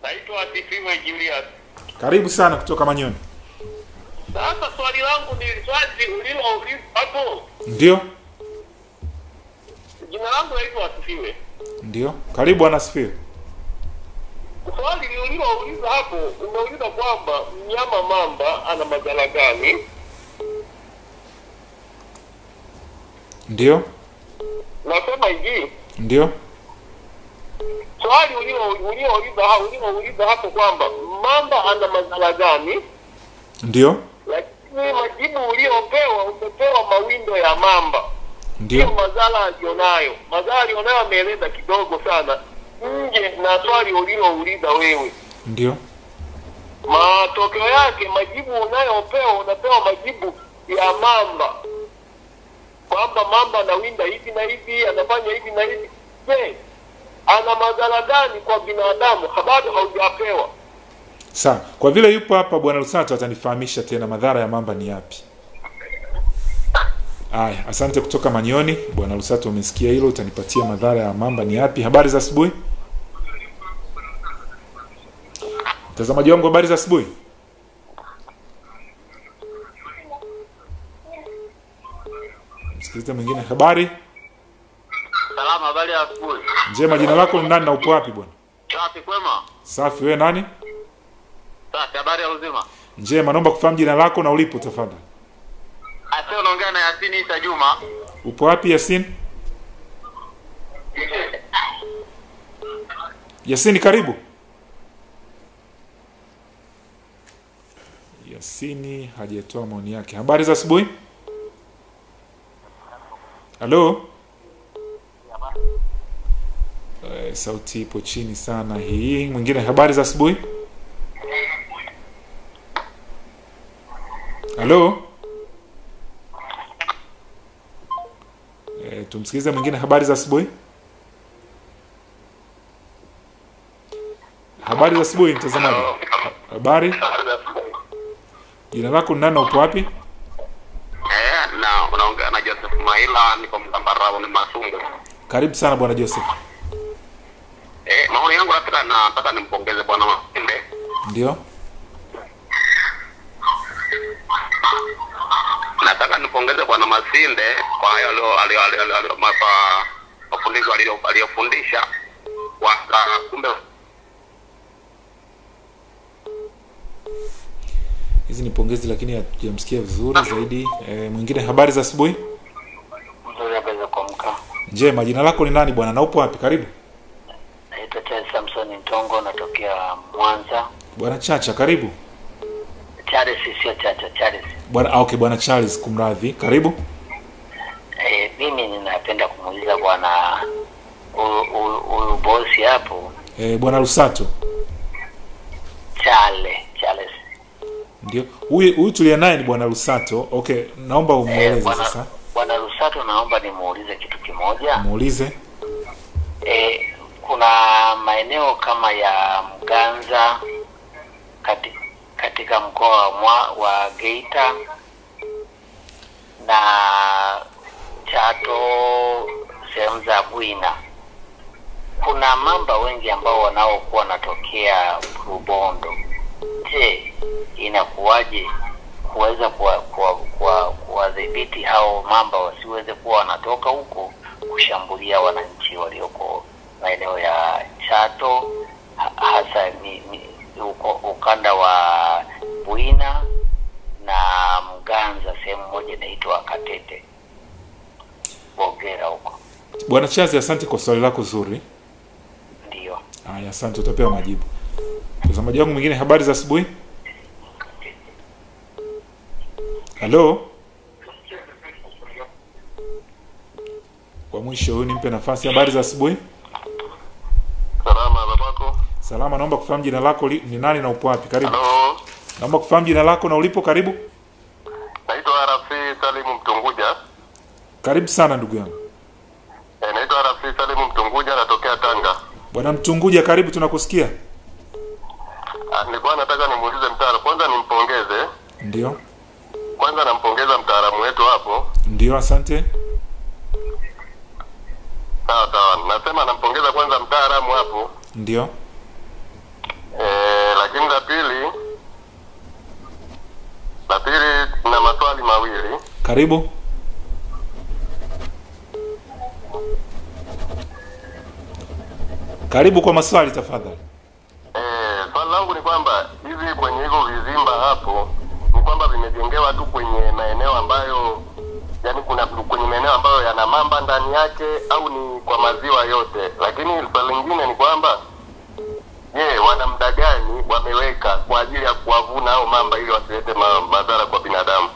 Naitwa Atifiwe Julius. Karibu sana kutoka Manyoni. Sasa swali langu ni swali ulilouliza hapo. Ndio. Jina langu naitwa Atifiwe. Ndio. Karibu anasifiwe. Swali ulilouliza hapo, umeuliza kwamba mnyama mamba ana madhara gani? Ndio. Nasema hivi. Ndio. Swali uliouliza hapo kwamba mamba ana madhara gani? Ndio. Lakini majibu umepewa mawindo ya mamba. Ndio. Madhara alionayo. Madhara alionayo ameeleza kidogo sana nje na swali ulilouliza wewe. Ndio. Matokeo yake majibu unapewa majibu ya mamba. Kwamba mamba anawinda hivi na hivi, anafanya hivi na hivi. Je, ana madhara gani kwa binadamu? Habari haujapewa. Sawa. Kwa vile yupo hapa bwana Lusato atanifahamisha tena madhara ya mamba ni yapi. Aya, asante kutoka Manyoni. Bwana Lusato umesikia hilo, utanipatia madhara ya mamba ni yapi. Habari za asubuhi? Mtazamaji wangu, habari za asubuhi? Msikilizaji mwingine, habari? Salama, habari ya asubuhi. Njema, jina lako ni nani na upo wapi bwana? Safi kwema. Safi, wewe nani? Safi, habari ya uzima. Njema, naomba kufahamu jina lako na ulipo tafadhali. Asante, unaongea na Yasini Isa Juma. Upo wapi Yasin? Yasini, karibu. Yasini hajatoa maoni yake. Habari za asubuhi? Halo? Sauti ipo chini sana hii. Mwingine, habari za asubuhi? Halo? Tumsikilize mwingine. Habari za asubuhi? Habari za asubuhi mtazamaji. Habari? Jina lako ni nani na upo wapi? Na unaongea na Joseph Maila, niko Mtambarao ni Masungu. Karibu sana bwana Joseph. Maoni yangu nataka nimpongeze bwana Masinde. Ndio. Nataka nipongeze bwana Masinde kwa mafundisho aliyofundisha kwa kumbe. Hizi ni pongezi lakini hatujamsikia vizuri zaidi. Mwingine, habari za asubuhi? Nzuri, habari za kuamka. Njema, jina lako ni nani bwana na upo wapi? Karibu. Naitwa Charles Samson Ntongo, natokea Mwanza. Bwana Chacha, karibu. Charles sio Chacha, Charles. Bwana okay, bwana Charles kumradhi. Karibu. Mimi ninapenda kumuuliza bwana huyu bosi hapo. Bwana Lusato. Charles. Ndio. Huyu tulia naye ni bwana Lusato. Okay, naomba umueleze sasa. Bwana Lusato, naomba nimuulize kitu kimoja. Muulize. Kuna maeneo kama ya Mganza katika mkoa wa Geita na Chato, sehemu za Bwina, kuna mamba wengi ambao wanaokuwa wanatokea Rubondo. Je, inakuwaje kuweza kuwadhibiti hao mamba wasiweze kuwa wanatoka huko kushambulia wananchi walioko maeneo ya Chato, hasa huko ukanda wa Bwina na Mganza, sehemu moja inaitwa Katete, Bogera huko. Bwana Chazi, asante kwa swali lako zuri. Ndio. Haya, asante, utapewa majibu. Mtazamaji wangu mwingine, habari za asubuhi. Halo. Kwa mwisho huyu nimpe nafasi. Habari za asubuhi. Salama babako. Salama, naomba kufahamu jina lako ni nani na upo wapi? Karibu. Hello. Naomba kufahamu jina lako na ulipo. Karibu. Naitwa Rafi Salimu Mtunguja. Karibu sana ndugu yangu. Naitwa Rafi Salimu Mtunguja, natokea Tanga. Bwana Mtunguja, karibu, tunakusikia. Nilikuwa nataka nimuulize mtaalamu. Kwanza nimpongeze. Ndio. Kwanza nampongeza mtaalamu wetu hapo. Ndio, asante. Sawa. Nasema nampongeza kwanza mtaalamu hapo. Ndio. Lakini la pili na maswali mawili. Karibu. Karibu kwa maswali tafadhali. Swali langu ni kwamba hivi kwenye hivyo vizimba hapo ni kwamba vimejengewa tu kwenye maeneo ambayo, yani kuna kwenye maeneo ambayo yana mamba ndani yake, au ni kwa maziwa yote? Lakini swali lingine ni kwamba wana muda gani wameweka kwa ajili ya kuwavuna hao mamba ili wasilete madhara kwa binadamu?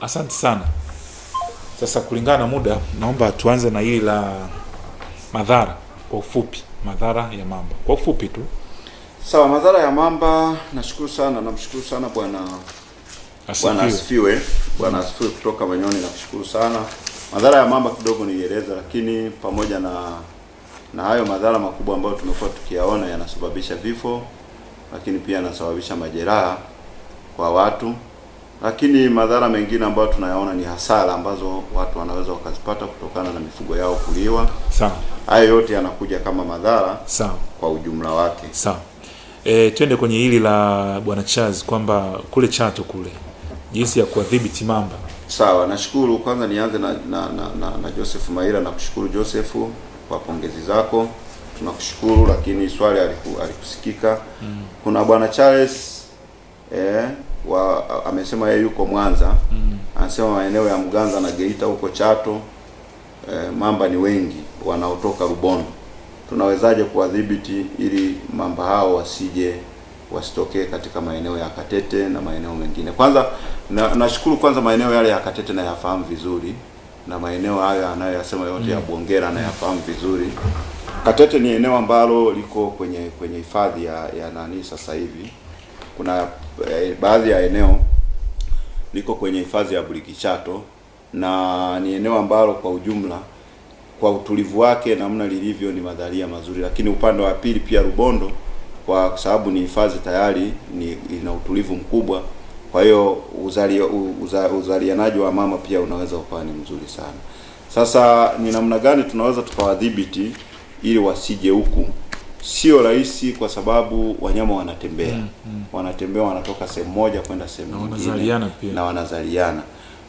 Asante sana. Sasa kulingana na muda, naomba tuanze na hili la madhara kwa ufupi. Madhara ya mamba kwa ufupi tu. Sawa, madhara ya mamba, namshukuru sana bwana asifiwe. Bwana asifiwe kutoka Manyoni, nakushukuru sana. Madhara ya mamba kidogo nieleza, lakini pamoja na hayo madhara makubwa ambayo tumekuwa tukiyaona, yanasababisha vifo, lakini pia yanasababisha majeraha kwa watu. Lakini madhara mengine ambayo tunayaona ni hasara ambazo watu wanaweza wakazipata kutokana na mifugo yao kuliwa. Sawa. Hayo yote yanakuja kama madhara. Sawa. Kwa ujumla wake. Sawa. Twende kwenye hili la Bwana Charles kwamba kule Chato kule jinsi ya kuadhibiti mamba. Sawa, nashukuru. Kwanza nianze na Joseph Maira. Nakushukuru Joseph kwa pongezi zako. Tunakushukuru, lakini swali alikusikika. Kuna Bwana Charles amesema yeye yuko Mwanza. Anasema maeneo ya Mganza na Geita huko Chato mamba ni wengi wanaotoka Rubondo. Tunawezaje kuwadhibiti ili mamba hao wasitokee katika maeneo ya Katete na maeneo mengine? Kwanza nashukuru kwanza maeneo yale ya Katete na yafahamu vizuri, na maeneo haya anayoyasema yote ya Bongera na yafahamu vizuri. Katete ni eneo ambalo liko kwenye hifadhi ya nani sasa hivi. Kuna baadhi ya eneo liko kwenye hifadhi ya Burigi Chato, na ni eneo ambalo kwa ujumla kwa utulivu wake namna lilivyo ni madharia mazuri. Lakini upande wa pili pia Rubondo, kwa sababu ni hifadhi tayari ina utulivu mkubwa, kwa hiyo uzalianaji wa mama pia unaweza ukawa ni mzuri sana. Sasa ni namna gani tunaweza tukawadhibiti ili wasije huku? Sio rahisi, kwa sababu wanyama wanatembea. Wanatembea, wanatoka sehemu moja kwenda sehemu nyingine na wanazaliana.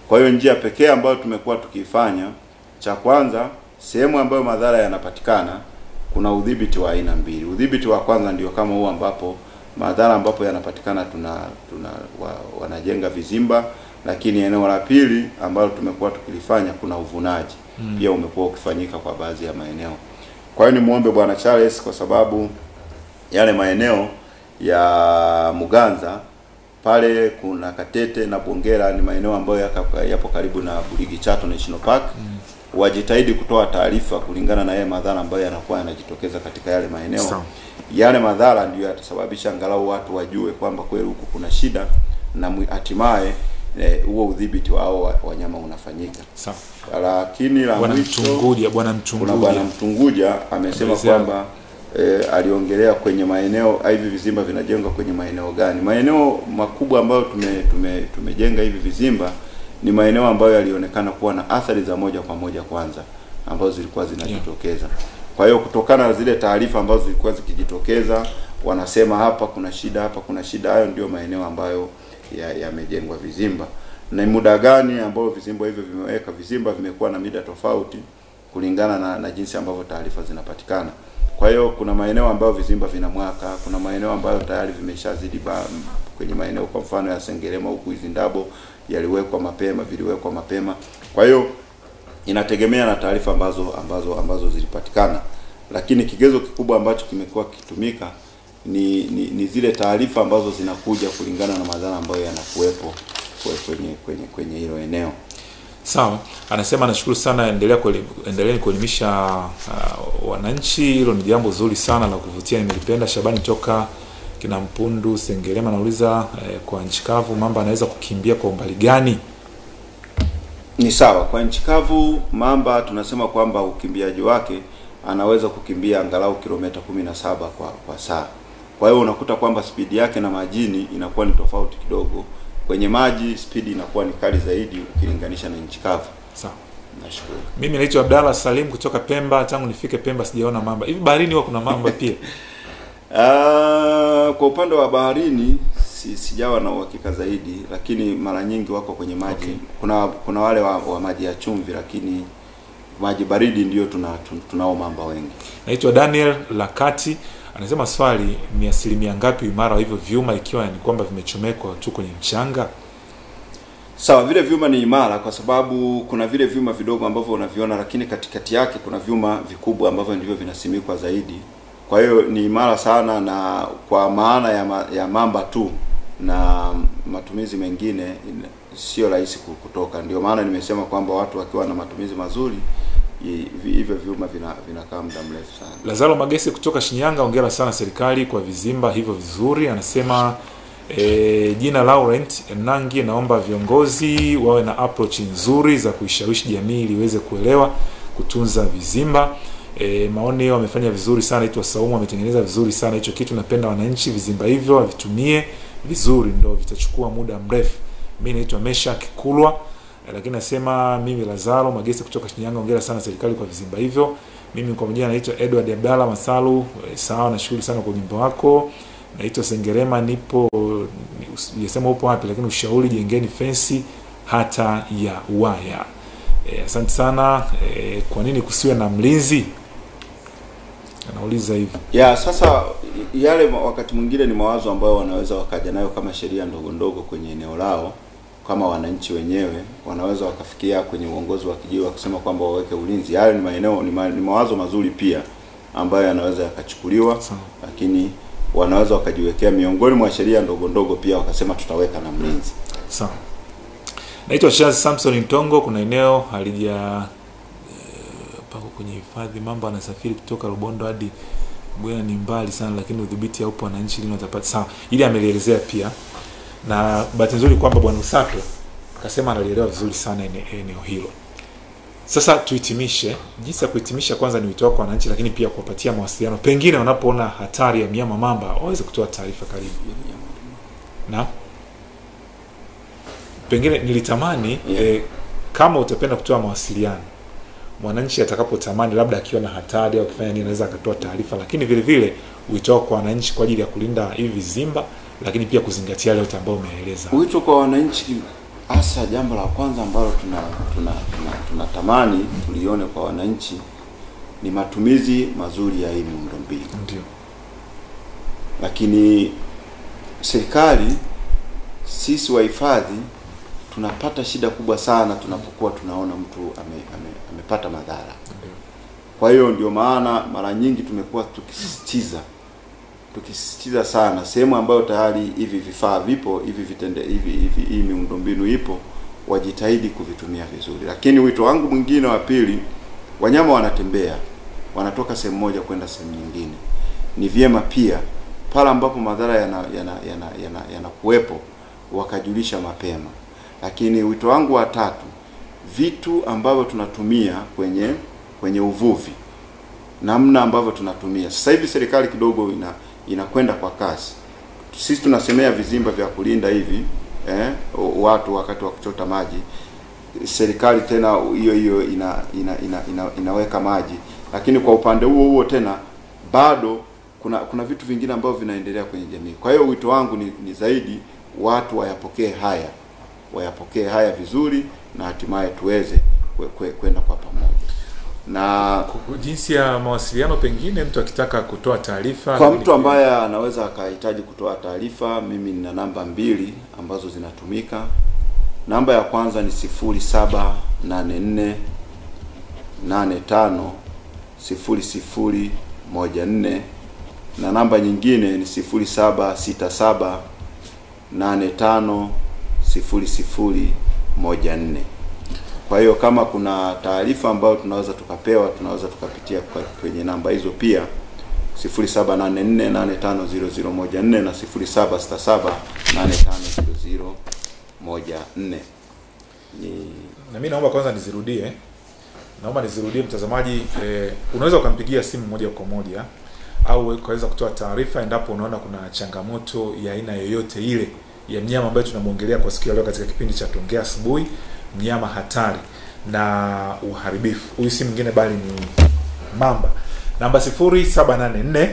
Kwa hiyo njia pekee ambayo tumekuwa tukifanya, cha kwanza, sehemu ambayo madhara yanapatikana, kuna udhibiti wa aina mbili. Udhibiti wa kwanza ndio kama huo ambapo madhara ambapo yanapatikana wanajenga vizimba, lakini eneo la pili ambalo tumekuwa tukilifanya, kuna uvunaji. Pia umekuwa ukifanyika kwa baadhi ya maeneo. Kwa hiyo ni muombe Bwana Charles, kwa sababu yale maeneo ya Muganza pale kuna Katete na Bongera ni maeneo ambayo yapo karibu na Burigi Chato National Park. Wajitahidi kutoa taarifa kulingana na yale madhara ambayo yanakuwa yanajitokeza katika yale maeneo. Yale madhara ndio yatasababisha angalau watu wajue kwamba kweli huku kuna shida, na hatimaye huo udhibiti wa hao wanyama unafanyika. Sawa. Lakini la mwisho, Bwana Mtunguja amesema kwamba aliongelea kwenye maeneo hivi vizimba vinajengwa kwenye maeneo gani. Maeneo makubwa ambayo tumejenga hivi vizimba ni maeneo ambayo yalionekana kuwa na athari za moja kwa moja kwanza ambazo zilikuwa zinajitokeza. Kwa hiyo kutokana na zile taarifa ambazo zilikuwa zikijitokeza, wanasema hapa kuna shida, hapa kuna shida, hayo ndio maeneo ambayo yamejengwa vizimba. Na muda gani ambao vizimba hivyo vimeweka? Vizimba vimekuwa na mida tofauti kulingana na jinsi ambavyo taarifa zinapatikana. Kwa hiyo kuna maeneo ambayo vizimba vina mwaka, kuna maeneo ambayo tayari vimeshazidi kwenye maeneo kwa mfano ya Sengerema huku Izindabo viliwekwa mapema. Kwa hiyo inategemea na taarifa ambazo zilipatikana. Lakini kigezo kikubwa ambacho kimekuwa kikitumika ni zile taarifa ambazo zinakuja kulingana na madhara ambayo yanakuwepo kwenye hilo eneo. Sawa, anasema anashukuru sana, endeleeni kuelimisha wananchi, hilo ni jambo zuri sana la kuvutia, nimelipenda. Shabani toka Kinampundu Sengerema anauliza kwa nchi kavu mamba anaweza kukimbia kwa umbali gani? Ni sawa, kwa nchi kavu mamba tunasema kwamba ukimbiaji wake anaweza kukimbia angalau kilomita 17 kwa saa. Kwa hiyo unakuta kwamba spidi yake na majini inakuwa ni tofauti kidogo. Kwenye maji spidi inakuwa ni kali zaidi ukilinganisha na nchi kavu. Sawa. Nashukuru. Mimi naitwa Abdalla Salim kutoka Pemba. Tangu nifike Pemba sijaona mamba. Hivi baharini huwa kuna mamba pia? Kwa upande wa baharini sijawa na uhakika zaidi, lakini mara nyingi wako kwenye maji. Okay. Kuna wale wa maji ya chumvi, lakini maji baridi ndio tunao mamba wengi. Naitwa Daniel Lakati. Anasema swali, ni asilimia ngapi imara wa hivyo vyuma ikiwa ni kwamba vimechomekwa tu kwenye mchanga? Sawa, vile vyuma ni imara kwa sababu kuna vile vyuma vidogo ambavyo unaviona, lakini katikati yake kuna vyuma vikubwa ambavyo ndivyo vinasimikwa zaidi. Kwa hiyo ni imara sana, na kwa maana ya mamba tu na matumizi mengine sio rahisi kutoka. Ndio maana nimesema kwamba watu wakiwa na matumizi mazuri hivyo vyuma vinakaa muda mrefu sana. Lazaro Magese kutoka Shinyanga, hongera sana serikali kwa vizimba hivyo vizuri. Anasema jina Laurent Nangi, naomba viongozi wawe na approach nzuri za kuishawishi jamii ili iweze kuelewa kutunza vizimba. Maoni wamefanya vizuri sana. Naitwa Saumu, ametengeneza vizuri sana hicho kitu. Napenda wananchi vizimba hivyo wavitumie vizuri, ndio vitachukua muda mrefu. Mimi naitwa Mesha Kikulwa. Lakini nasema mimi Lazaro Magese kutoka Shinyanga, hongera sana serikali kwa vizimba hivyo. Mimi kwa majina naitwa Edward Abdalla Masalu. Sawa, nashukuru sana kwa ujumbe wako. Naitwa Sengerema, nipo yasema upo wapi, lakini ushauri jengeni fence hata ya waya. Asante sana. Kwa nini kusiwe na mlinzi? Anauliza hivi. Sasa yale wakati mwingine ni mawazo ambayo wanaweza wakaja nayo kama sheria ndogo kwenye eneo lao. Kama wananchi wenyewe wanaweza wakafikia kwenye uongozi wa kijiji wakisema kwamba waweke ulinzi. Yale ni maeneo ni mawazo mazuri pia ambayo yanaweza yakachukuliwa, lakini wanaweza wakajiwekea miongoni mwa sheria ndogo pia wakasema tutaweka na mlinzi. Sawa. Naitwa Charles Samson Ntongo. Kuna eneo halija pako kwenye hifadhi mamba anasafiri kutoka Rubondo hadi Bwena, ni mbali sana, lakini udhibiti haupo, wananchi lini watapata? Sawa, ili amelielezea pia. Na bahati nzuri kwamba Bwana Usato akasema analielewa vizuri sana eneo hilo. Sasa tuhitimishe. Jinsi ya kuhitimisha, kwanza ni wito wako kwa wananchi, lakini pia kuwapatia mawasiliano. Pengine wanapoona hatari ya mnyama mamba waweze kutoa taarifa karibu. Na pengine nilitamani kama utapenda kutoa mawasiliano, mwananchi atakapotamani labda akiwa na hatari au kufanya nini anaweza akatoa taarifa, lakini vile vile wito wako kwa wananchi kwa ajili ya kulinda hivi vizimba, lakini pia kuzingatia yale yote ambayo umeeleza. Wito kwa wananchi, hasa jambo la kwanza ambalo tunatamani tulione kwa wananchi ni matumizi mazuri ya hii miundombinu. Ndio. Lakini serikali, sisi wahifadhi tunapata shida kubwa sana tunapokuwa tunaona mtu amepata madhara. Ndio. Kwa hiyo ndio maana mara nyingi tumekuwa tukisisitiza sana sehemu ambayo tayari hivi vifaa vipo, hii miundombinu ipo, wajitahidi kuvitumia vizuri. Lakini wito wangu mwingine wa pili, wanyama wanatembea, wanatoka sehemu moja kwenda sehemu nyingine. Ni vyema pia pale ambapo madhara yanakuwepo wakajulisha mapema. Lakini wito wangu wa tatu, vitu ambavyo tunatumia kwenye uvuvi, namna ambavyo tunatumia. Sasa hivi serikali kidogo inakwenda kwa kasi. Sisi tunasemea vizimba vya kulinda hivi watu wakati wa kuchota maji, serikali tena hiyo inaweka maji. Lakini kwa upande huo tena bado kuna vitu vingine ambavyo vinaendelea kwenye jamii. Kwa hiyo wito wangu ni zaidi watu wayapokee haya vizuri, na hatimaye tuweze kwenda kwa pamoja. Na jinsi ya mawasiliano, pengine mtu akitaka kutoa taarifa, kwa mtu ambaye anaweza akahitaji kutoa taarifa, mimi nina namba 2 ambazo zinatumika. Namba ya kwanza ni 0784850014, na namba nyingine ni 0767850014. Kwa hiyo kama kuna taarifa ambayo tunaweza tukapitia kwenye namba hizo pia, 0784850014 na 0767850014. Na mimi naomba kwanza nizirudie. Mtazamaji, unaweza ukampigia simu moja kwa moja au ukaweza kutoa taarifa endapo unaona kuna changamoto ya aina yoyote ile ya mnyama ambaye tunamuongelea kwa siku ya leo katika kipindi cha Tuongea Asubuhi, mnyama hatari na uharibifu. Huyu si mwingine bali ni mamba. Namba 0784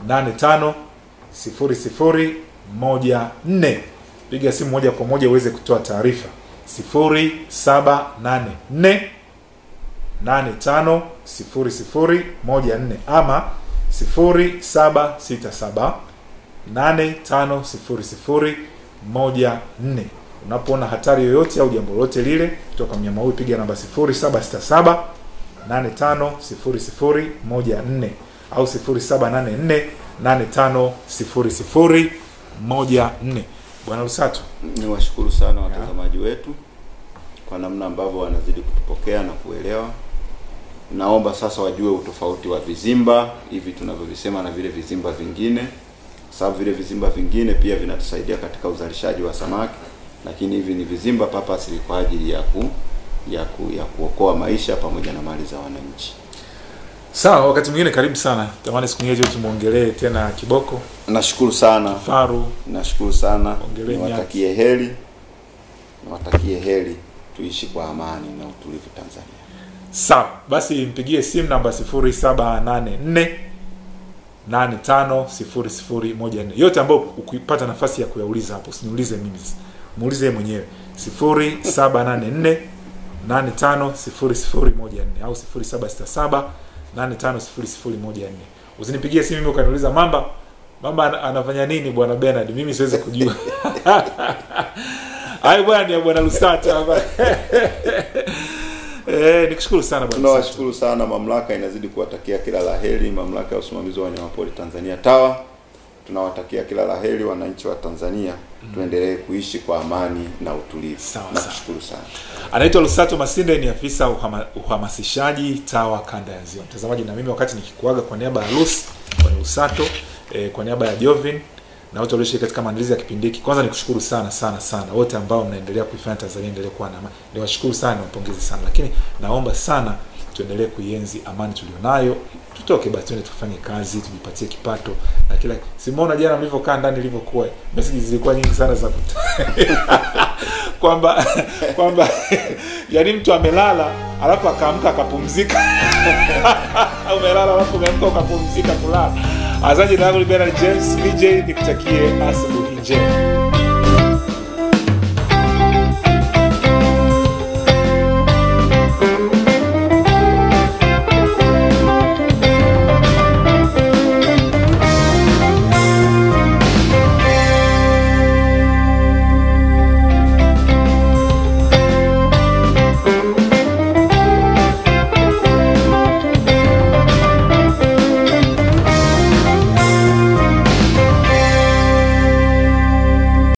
850014. Piga simu moja kwa moja uweze kutoa taarifa. 0784 850014 ama 0767 850014. Unapoona hatari yoyote au jambo lolote lile kutoka mnyama huyu, piga namba 0767 850014 au 0784 850014. Bwana Lusato, niwashukuru sana watazamaji wetu kwa namna ambavyo wanazidi kutupokea na kuelewa. Naomba sasa wajue utofauti wa vizimba hivi tunavyovisema na vile vizimba vingine, sababu vile vizimba vingine pia vinatusaidia katika uzalishaji wa samaki, lakini hivi ni vizimba purposely kwa ajili ya kuokoa maisha pamoja na mali za wananchi. Sawa, wakati mwingine karibu sana. Tamani siku nyingine tumuongelee tena kiboko. Nashukuru sana. Faru. Nashukuru sana. Niwatakie heri tuishi kwa amani na utulivu Tanzania. Sawa, basi mpigie simu namba 0784 850014. Yote ambayo ukipata nafasi ya kuyauliza hapo, usiniulize mimi, muulize yeye mwenyewe. 0784 850014 au 0767 850014. Usinipigie simu mimi ukaniuliza mamba anafanya nini bwana Bernard, mimi siwezi kujua. Hai bwana, bwana Lusato hapa. Nikushukuru sana bwana. Tunawashukuru sana. Mamlaka inazidi kuwatakia kila laheri. Mamlaka ya usimamizi wa wanyamapori Tanzania TAWA, tunawatakia kila laheri wananchi wa Tanzania. Tuendelee kuishi kwa amani na utulivu. Nakushukuru sana. Anaitwa Lusato Masinde, ni afisa uhamasishaji TAWA kanda ya Ziwa. Mtazamaji, na mimi wakati nikikuaga kwa niaba ya kwa Lusato, kwa niaba ya Jovin na wote walioshiriki katika maandalizi ya kipindi hiki, kwanza nikushukuru sana wote ambao mnaendelea kuifanya Tanzania endelee kuwa na amani. Niwashukuru sana, niwapongeze sana, lakini naomba sana tuendelee kuienzi amani tulionayo. Tutoke basi twende tufanye kazi, tujipatie kipato na kila. Simona jana mlivyokaa ndani ilivyokuwa, messages zilikuwa nyingi sana za kwamba yani mtu amelala alafu akaamka akapumzika. Umelala alafu umeamka ukapumzika kulala. Azaji na yangu ni Bernard James BJ, nikutakie asubuhi njema.